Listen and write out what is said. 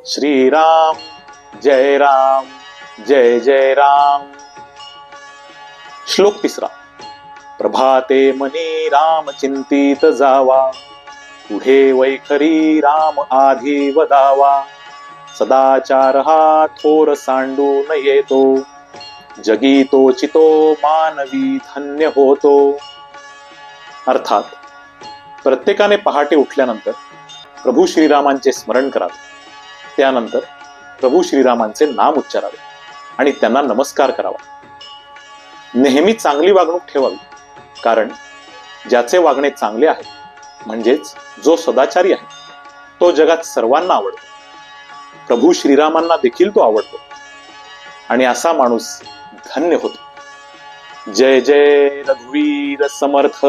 श्रीराम जय राम जय जय राम। श्लोक 3। प्रभाते मनी राम चिंतित जावा, पुढे वैखरी राम आधी वदावा। सदाचार हा थोर सांडून येतो, जगी तोचितो मानवी धन्य होतो। अर्थात प्रत्येकाने पहाटे उठल्यानंतर प्रभू श्रीरामांचे स्मरण करावे, त्यानंतर प्रभू श्रीरामांचे नाम उच्चारावे आणि त्यांना नमस्कार करावा। नेहमी चांगली वागणूक ठेवावी, कारण ज्याचे वागणे चांगले आहे म्हणजेच जो सदाचारी आहे तो जगात सर्वांना आवडतो। प्रभू श्रीरामांना देखील तो आवडतो आणि असा माणूस धन्य होतो। जय जय रघुवीर समर्थ।